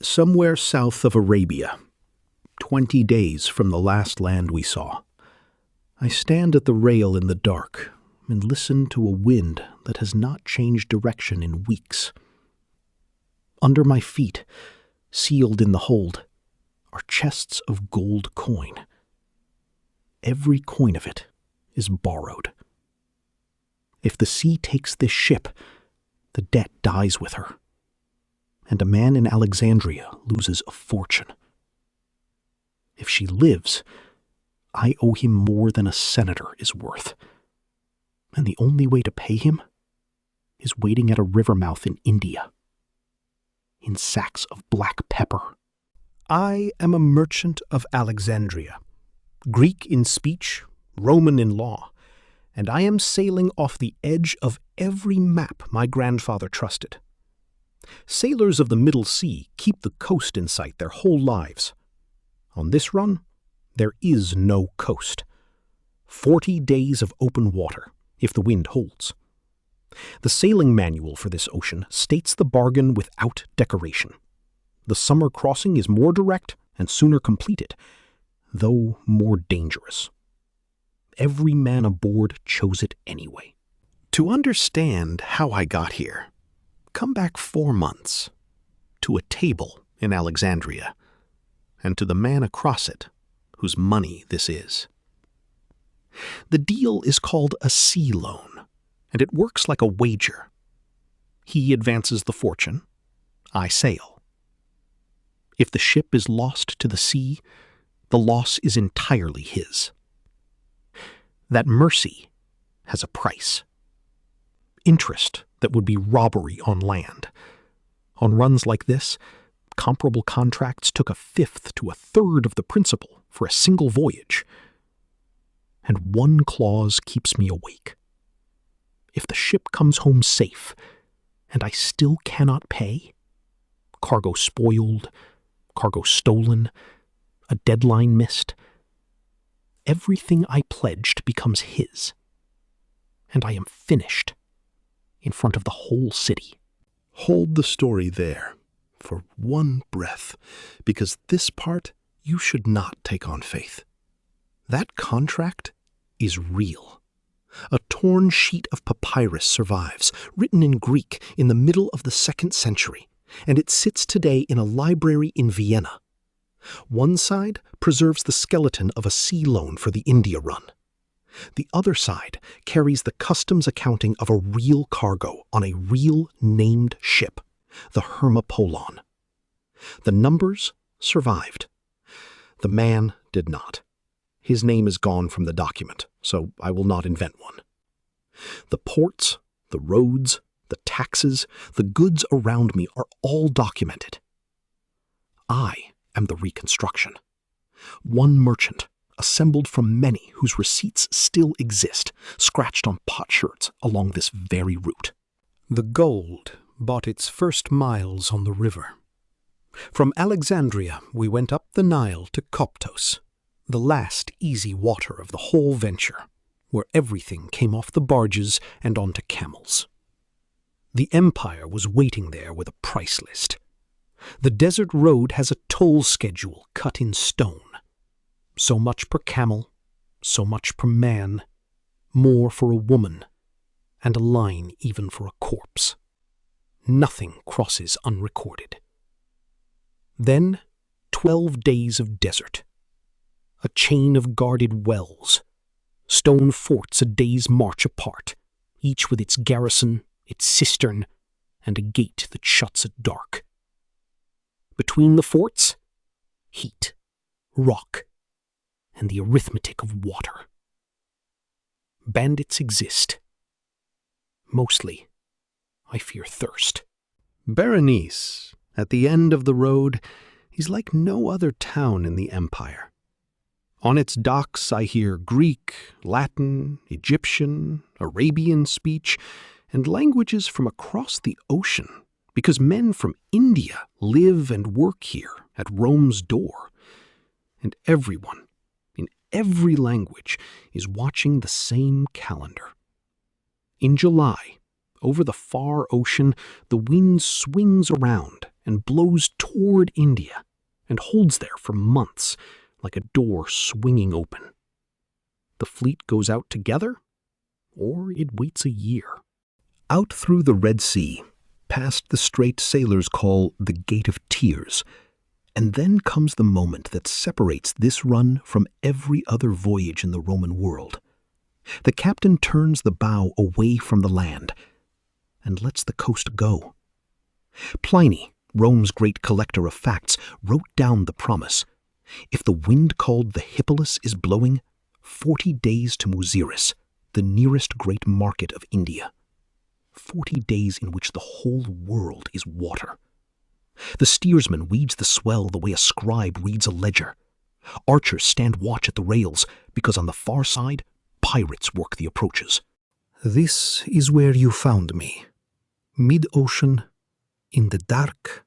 Somewhere south of Arabia, 20 days from the last land we saw, I stand at the rail in the dark and listen to a wind that has not changed direction in weeks. Under my feet, sealed in the hold, are chests of gold coin. Every coin of it is borrowed. If the sea takes this ship, the debt dies with her, and a man in Alexandria loses a fortune. If she lives, I owe him more than a senator is worth, and the only way to pay him is waiting at a river mouth in India, in sacks of black pepper. I am a merchant of Alexandria, Greek in speech, Roman in law, and I am sailing off the edge of every map my grandfather trusted. Sailors of the Middle Sea keep the coast in sight their whole lives. On this run, there is no coast. 40 days of open water, if the wind holds. The sailing manual for this ocean states the bargain without decoration. The summer crossing is more direct and sooner completed, though more dangerous. Every man aboard chose it anyway. To understand how I got here, come back 4 months, to a table in Alexandria, and to the man across it, whose money this is. The deal is called a sea loan, and it works like a wager. He advances the fortune, I sail. If the ship is lost to the sea, the loss is entirely his. That mercy has a price. Interest that would be robbery on land. On runs like this, comparable contracts took 1/5 to 1/3 of the principal for a single voyage. And one clause keeps me awake. If the ship comes home safe, and I still cannot pay, cargo spoiled, cargo stolen, a deadline missed, everything I pledged becomes his, and I am finished in front of the whole city. Hold the story there for one breath, because this part you should not take on faith. That contract is real. A torn sheet of papyrus survives, written in Greek in the middle of the 2nd century, and it sits today in a library in Vienna. One side preserves the skeleton of a sea loan for the India run. The other side carries the customs accounting of a real cargo on a real named ship, the Hermapolon. The numbers survived. The man did not. His name is gone from the document, so I will not invent one. The ports, the roads, the taxes, the goods around me are all documented. I am the reconstruction. One merchant, assembled from many whose receipts still exist, scratched on potsherds along this very route. The gold bought its first miles on the river. From Alexandria we went up the Nile to Coptos, the last easy water of the whole venture, where everything came off the barges and onto camels. The empire was waiting there with a price list. The desert road has a toll schedule cut in stone. So much per camel, so much per man, more for a woman, and a line even for a corpse. Nothing crosses unrecorded. Then 12 days of desert. A chain of guarded wells. Stone forts a day's march apart, each with its garrison, its cistern, and a gate that shuts at dark. Between the forts, heat, rock, and the arithmetic of water. Bandits exist. Mostly, I fear thirst. Berenice, at the end of the road, is like no other town in the empire. On its docks I hear Greek, Latin, Egyptian, Arabian speech, and languages from across the ocean, because men from India live and work here at Rome's door, and everyone, in every language, is watching the same calendar. In July, over the far ocean, the wind swings around and blows toward India and holds there for months, like a door swinging open. The fleet goes out together, or it waits a year. Out through the Red Sea, past the strait sailors call the Gate of Tears, and then comes the moment that separates this run from every other voyage in the Roman world. The captain turns the bow away from the land and lets the coast go. Pliny, Rome's great collector of facts, wrote down the promise. If the wind called the Hippalus is blowing, 40 days to Muziris, the nearest great market of India. 40 days in which the whole world is water. The steersman reads the swell the way a scribe reads a ledger. Archers stand watch at the rails, because on the far side, pirates work the approaches. This is where you found me, mid-ocean, in the dark,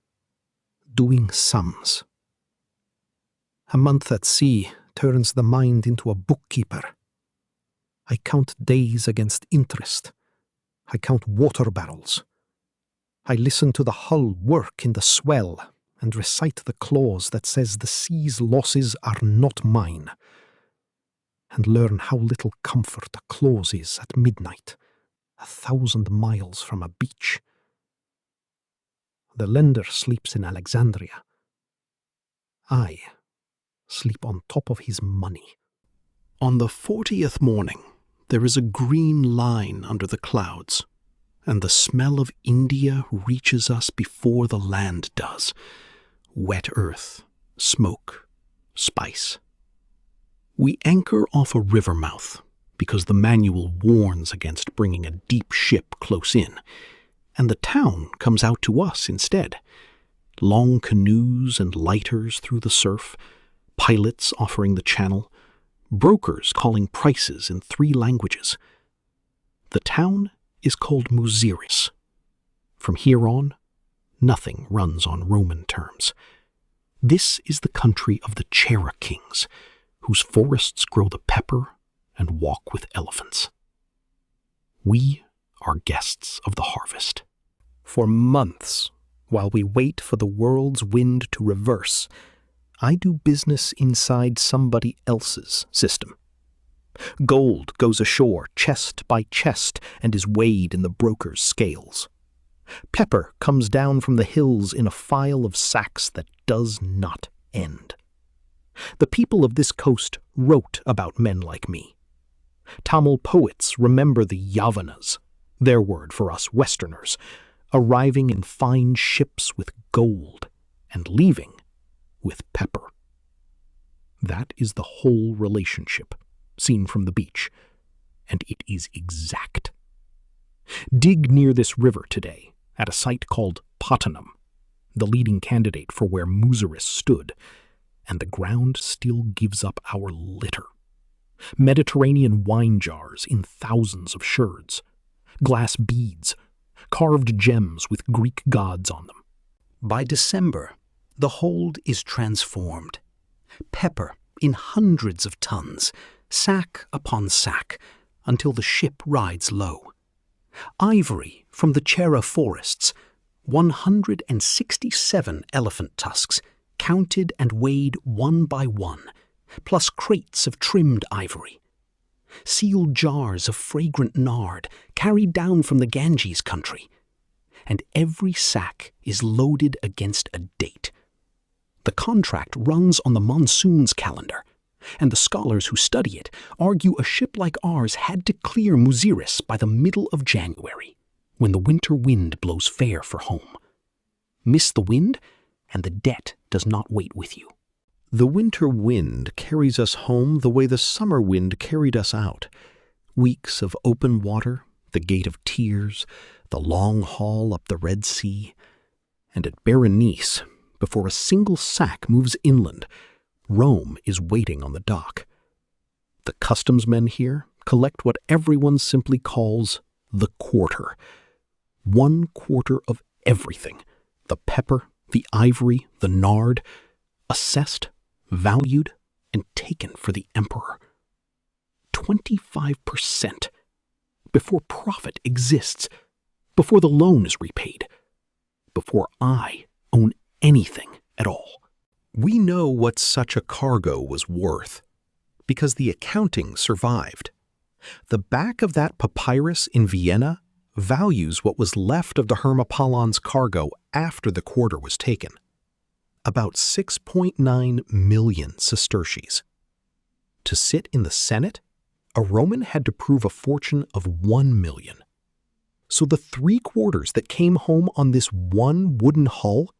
doing sums. A month at sea turns the mind into a bookkeeper. I count days against interest. I count water barrels. I listen to the hull work in the swell and recite the clause that says the sea's losses are not mine, and learn how little comfort a clause is at midnight, 1,000 miles from a beach. The lender sleeps in Alexandria. I sleep on top of his money. On the 40th morning, there is a green line under the clouds, and the smell of India reaches us before the land does. Wet earth, smoke, spice. We anchor off a river mouth, because the manual warns against bringing a deep ship close in, and the town comes out to us instead. Long canoes and lighters through the surf, pilots offering the channel, brokers calling prices in 3 languages. The town is called Muziris. From here on, nothing runs on Roman terms. This is the country of the Chera kings, whose forests grow the pepper and walk with elephants. We are guests of the harvest. For months, while we wait for the world's wind to reverse, I do business inside somebody else's system. Gold goes ashore chest by chest and is weighed in the broker's scales. Pepper comes down from the hills in a file of sacks that does not end. The people of this coast wrote about men like me. Tamil poets remember the Yavanas, their word for us Westerners, arriving in fine ships with gold and leaving with pepper. That is the whole relationship, seen from the beach, and it is exact. Dig near this river today, at a site called Pattanam, the leading candidate for where Muziris stood, and the ground still gives up our litter. Mediterranean wine jars in thousands of shards, glass beads, carved gems with Greek gods on them. By December, the hold is transformed. Pepper in hundreds of tons, sack upon sack, until the ship rides low. Ivory from the Chera forests, 167 elephant tusks, counted and weighed one by one, plus crates of trimmed ivory. Sealed jars of fragrant nard carried down from the Ganges country. And every sack is loaded against a date. The contract runs on the Monsoon's calendar, and the scholars who study it argue a ship like ours had to clear Muziris by the middle of January, when the winter wind blows fair for home. Miss the wind, and the debt does not wait with you. The winter wind carries us home the way the summer wind carried us out. Weeks of open water, the Gate of Tears, the long haul up the Red Sea, and at Berenice, before a single sack moves inland, Rome is waiting on the dock. The customs men here collect what everyone simply calls the quarter. 1/4 of everything, the pepper, the ivory, the nard, assessed, valued, and taken for the emperor. 25%, before profit exists, before the loan is repaid, before I own anything at all. We know what such a cargo was worth because the accounting survived. The back of that papyrus in Vienna values what was left of the Hermopollon's cargo after the quarter was taken. About 6.9 million sesterces. To sit in the Senate, a Roman had to prove a fortune of 1 million. So the 3/4 that came home on this one wooden hull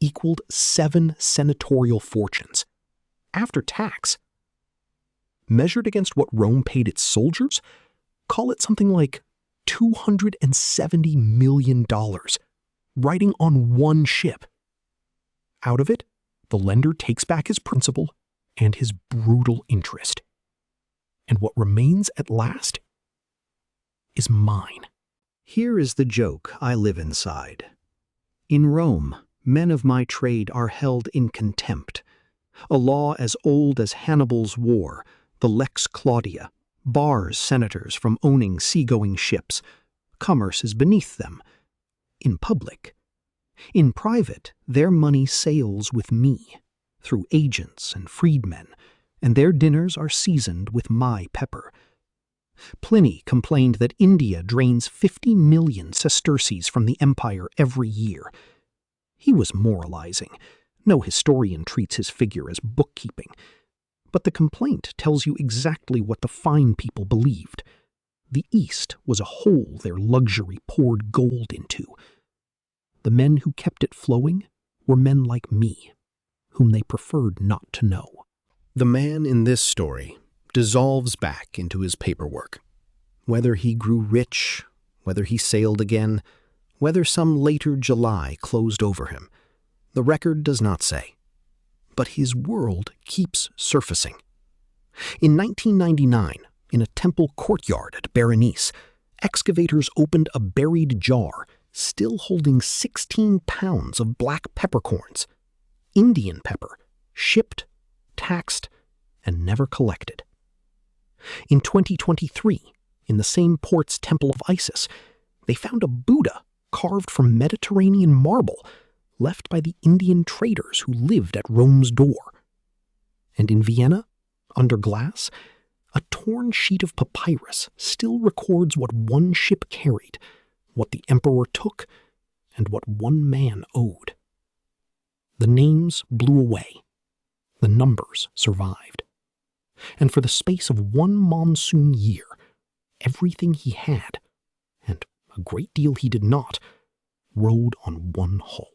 equaled 7 senatorial fortunes, after tax. Measured against what Rome paid its soldiers, call it something like $270 million, riding on one ship. Out of it, the lender takes back his principal and his brutal interest. And what remains at last is mine. Here is the joke I live inside. In Rome, men of my trade are held in contempt. A law as old as Hannibal's war, the Lex Claudia, bars senators from owning seagoing ships. Commerce is beneath them. In public. In private, their money sails with me, through agents and freedmen, and their dinners are seasoned with my pepper. Pliny complained that India drains 50 million sesterces from the empire every year. He was moralizing. No historian treats his figure as bookkeeping. But the complaint tells you exactly what the fine people believed. The East was a hole their luxury poured gold into. The men who kept it flowing were men like me, whom they preferred not to know. The man in this story dissolves back into his paperwork. Whether he grew rich, whether he sailed again, whether some later July closed over him, the record does not say. But his world keeps surfacing. In 1999, in a temple courtyard at Berenice, excavators opened a buried jar still holding 16 pounds of black peppercorns, Indian pepper, shipped, taxed, and never collected. In 2023, in the same port's Temple of Isis, they found a Buddha carved from Mediterranean marble left by the Indian traders who lived at Rome's door. And in Vienna, under glass, a torn sheet of papyrus still records what one ship carried, what the emperor took, and what one man owed. The names blew away. The numbers survived. And for the space of one monsoon year, everything he had, and a great deal he did not, rode on one hull.